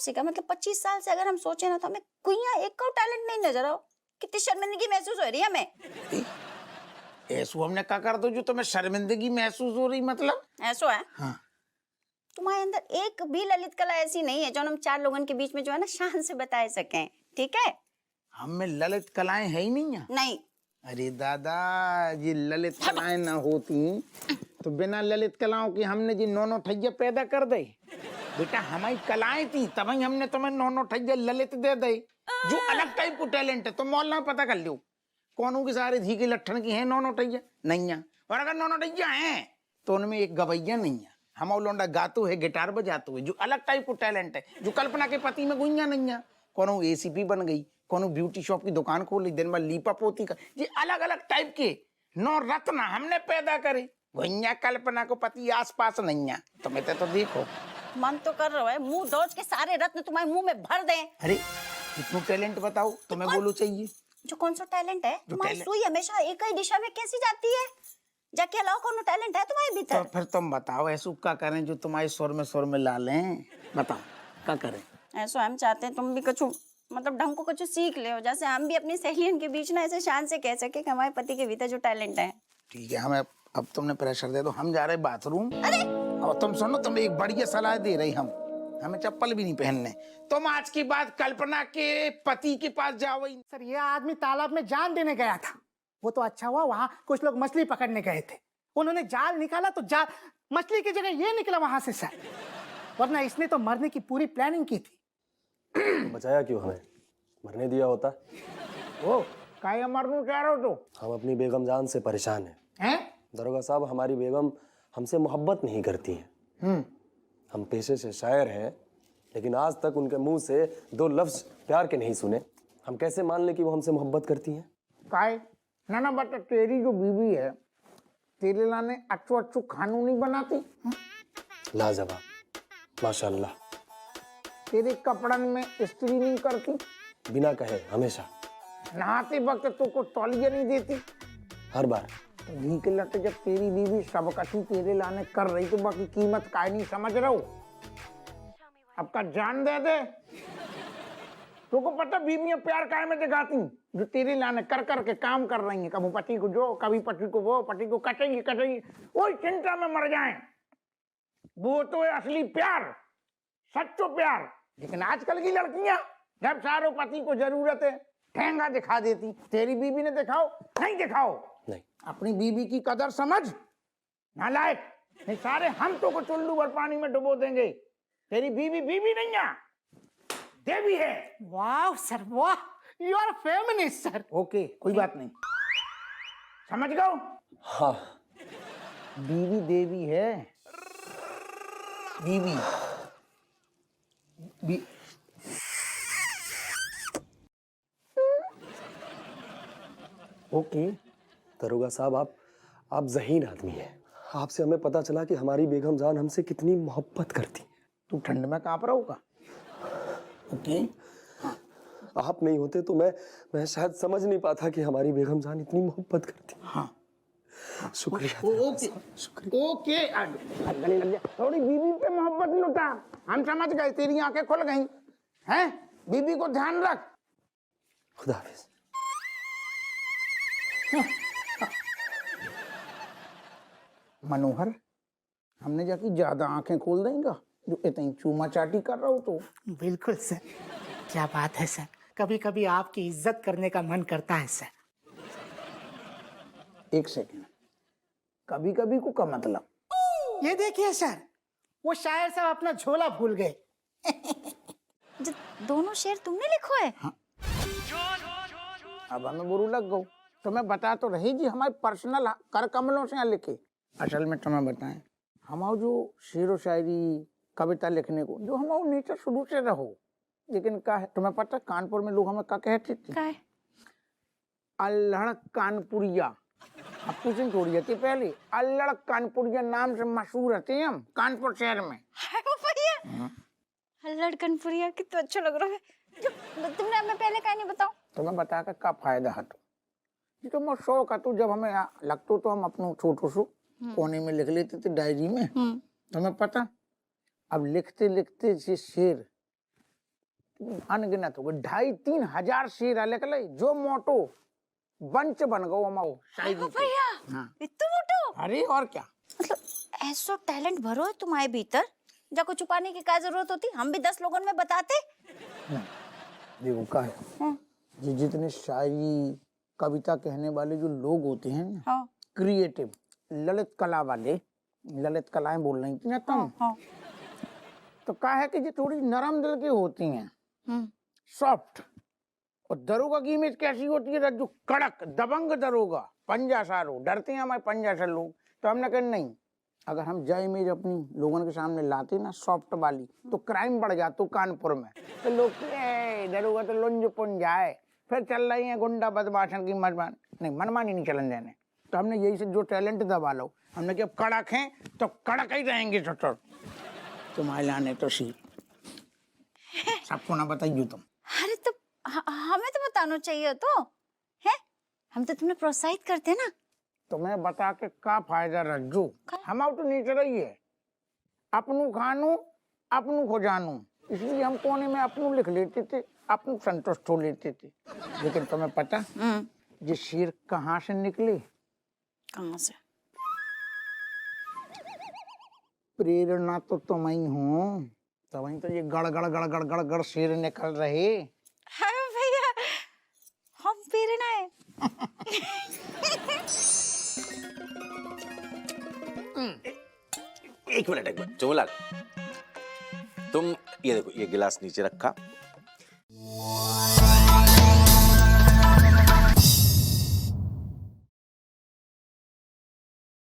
से का मतलब 25 साल से अगर हम सोचे ना तो हमें कुइया एक का टैलेंट नहीं नजर आओ। कितनी शर्मिंदगी महसूस हो रही है हमें। ऐसो हमने क्या कर दो जो तुम्हें शर्मिंदगी महसूस हो रही, मतलब ऐसो है हाँ। तुम्हारे अंदर एक भी ललित कला ऐसी नहीं है जो हम 4 लोगों के बीच में जो है ना शान से बता सकें, ठीक है? हम में ललित कलाएं है ही नहीं है। नहीं। अरे दादा, ये ललित कलाएं ना होती तो बिना ललित कलाओं की हमने जी नौनो ठैया पैदा कर दे। बेटा हमारी कलाएं थी तब ही हमने तुम्हें नौनो ठैया ललित दे दे। जो अलग टाइप को टैलेंट है तो मोहल्ला में पता कर लो कौनों की सारे धी के लट्ठन की है नौनो ठैया नहीं है। और अगर नौनो ठैया है तो उनमें एक गवैया नहीं है। हम लौंडा गातो है, गिटार बजातो है, जो अलग टाइप को टैलेंट है, जो कल्पना के पति में गुइया नहीं है। कोनो एसीपी बन गई, कोनो ब्यूटी शॉप की दुकान खोल ली, दिन भर लीपा पोती का, ये अलग अलग टाइप के नौ रत्न हमने पैदा करे। गुइया कल्पना को पति आस पास नहीं है। तुम्हें तो देखो मन तो कर रहा है मुंह दौड़ के सारे रत्न तुम्हारे मुंह में भर दें। अरे इतना टैलेंट बताओ तुम्हें बोलो चाहिए। जो कौन सा टैलेंट है तुम्हारी सुई हमेशा एक ही दिशा में कैसी जाती है? जाके अलावा कौन टैलेंट है तुम्हारे भीतर? तो फिर तुम बताओ ऐसा क्या करें जो तुम्हारे स्वर में ला लें। बताओ क्या करें। ऐसा हम चाहते हैं तुम भी कुछ मतलब ढंग को कुछ सीख ले, जैसे हम भी अपनी सहेलियन के बीच ना ऐसे शान से कह सके कि हमारे पति के भीतर जो टैलेंट है। ठीक है, हमें अब तुमने प्रेशर दे दो, हम जा रहे बाथरूम। अरे और तुम सुनो, तुम एक बढ़िया सलाह दे रही, हमें चप्पल भी नहीं पहनने। तुम आज की बात कल्पना के पति के पास जाओ। सर ये आदमी तालाब में जान देने गया था। वो तो अच्छा हुआ वहाँ कुछ लोग मछली पकड़ने गए थे, उन्होंने जाल निकाला तो जाल मछली की जगह ये निकला वहां से सर, वरना इसने तो मरने की पूरी प्लानिंग की थी। बचाया क्यों हमें? मरने दिया होता। ओ काय मरनू चाह रहे हो तो? हम अपनी बेगम जान से परेशान हैं। दरोगा साहब, हमारी बेगम हमसे मोहब्बत नहीं करती हैं। हम पेशे से शायर हैं, लेकिन आज तक उनके मुंह से 2 लफ्ज प्यार के नहीं सुने। हम कैसे मान लें कि वो हमसे मोहब्बत करती हैं? काय ना बता, तेरी जो बीवी है तेरे लाने अच्छू खानू नहीं बनाती? लाजवाब, माशाल्लाह। तेरे कपड़न में इस्त्री नहीं करती? बिना कहे हमेशा। नहाते वक्त तो को तौलिया नहीं देती? हर बार। घी के लट जब तेरी बीवी सब कछु तेरे लाने कर रही तो बाकी कीमत काय नहीं समझ रहा हो? अब का जान दे दे। तुमको पता बीवियां प्यार काय में दिखाती जो तेरे लाने कर कर के काम कर रही हैं। कभी पति को जो, कभी पति को वो, पति को कटेगी वही चिंता में मर जाए। वो तो है असली प्यार, सच्चो प्यार। लेकिन आजकल की लड़कियां जब सारों पति को जरूरत है ठेंगा दिखा देती। तेरी बीवी ने दिखाओ? नहीं दिखाओ। नहीं। अपनी बीवी की कदर समझ नालायक। नहीं सारे हम तो को चुल्लू भर पानी में डुबो देंगे। तेरी बीवी बीवी नहीं है, देवी है। वाह सर वाह, you are feminist sir. Okay कोई बात नहीं, समझ गए? हाँ। बीवी देवी है। बीवी ओके। दरोगा साहब, आप ज़हीन आदमी हैं। आपसे हमें पता चला कि हमारी बेगम जान हमसे कितनी मोहब्बत करती है। तू ठंड में कांप रहा होगा। ओके। आप नहीं होते तो मैं शायद समझ नहीं पाता कि हमारी बेगम जान इतनी मोहब्बत करती है। हाँ शुक्रिया। Okay okay. गले लग गया। थोड़ी बीवी पे मोहब्बत लुटा, हम समझ गए। तेरी आंखें खुल गई हैं। बीवी को ध्यान रख। खुदा हाफिज। मनोहर, हमने जाके ज्यादा आंखें खोल देंगे जो इतनी चूमा चाटी कर रहा हो तो? बिल्कुल सर, क्या बात है सर, कभी कभी आपकी इज्जत करने का मन करता है सर। एक सेकंड, कभी कभी को का मतलब? ये देखिए सर, वो शायर साहब अपना झोला भूल गए। जो दोनों शेर तुमने लिखो है? हाँ। अब हमें बुरू लग गो। तुम्हें बता तो रही जी हमारे पर्सनल कर कमलों से लिखे। असल में तुम्हें बताएं, हमारा जो शेरो शायरी कविता लिखने को जो हमारा नेचर शुरू से रहो, लेकिन क्या है तुम्हें पता कानपुर में लोग हमें क्या कहते थे? अल्हड़ कानपुरिया। अब पूछें थोड़ी थी पहले, अल्हड़ कानपुरिया नाम से मशहूर रहते हम कानपुर शहर में। अल्हड़ कानपुरिया कितना अच्छा लग रहा है। तुमने हमें पहले कहीं नहीं बताओ? तुम्हें बता कर क्या फायदा है? तो मैं शौक है तो जब हमें लगतो तो हम अपनों छोटो सो कोने में लिख लेते थे डायरी में। तुम्हें पता अब लिखते लिखते ये शेर अनगिनत हो गए, 2,500-3 हजार शेर अलग लय जो मोटो बंच बन गो हमाओ शायद। भैया हाँ इतना मोटो, अरे और क्या, मतलब ऐसो टैलेंट भरो है तुम्हारे भीतर, जाको छुपाने की क्या जरूरत होती, हम भी 10 लोगों में बताते। देखो का है हाँ ये जितने शायरी कविता कहने वाले जो लोग होते हैं ना, हाँ क्रिएटिव ललित कला वाले, ललित कलाएं बोल रही थी ना तुम, हाँ तो क्या है कि ये थोड़ी नरम दिल की होती हैं, हम्म, सॉफ्ट। और दरोगा की इमेज कैसी होती है रज्जू, कड़क दबंग दरोगा, पंजा सारो, डरते हैं हमारे पंजा से लोग। तो हमने कहा नहीं, अगर हम जय इमेज अपनी लोगों के सामने लाते ना सॉफ्ट वाली, तो क्राइम बढ़ जाता कानपुर में। तो लोग दरोगा तो लुंज पुंज जाए, फिर चल रही है गुंडा बदमाशन की मनमान, नहीं मनमानी नहीं चलन देने। तो हमने यही से जो टैलेंट दबा लो, हमने कि अब कड़क हैं तो कड़क ही रहेंगे छोटे। तुम्हारे लाने तो सी सबको ना बताइए तुम। अरे तो हमें तो बताना चाहिए तो है, हम तो तुम्हें प्रोत्साहित करते ना। तुम्हें बता के का फायदा रज्जू, हम तो नेचर ही है, अपनू खानू अपनू को जानू, इसलिए हम कोने में अपनू लिख लेते थे, अपनू संतुष्ट हो लेते थे। लेकिन तुम्हें पता ये शेर कहाँ से निकले? कहाँ से? प्रेरणा तो तुम ही हो, तभी तो ये गड़ गड़ गड़ गड़ गड़ गड़ शेर निकल रहे। अरे भैया हम प्रेरणा है। एक मिनट चोमूलाल, तुम ये देखो, ये गिलास नीचे रखा,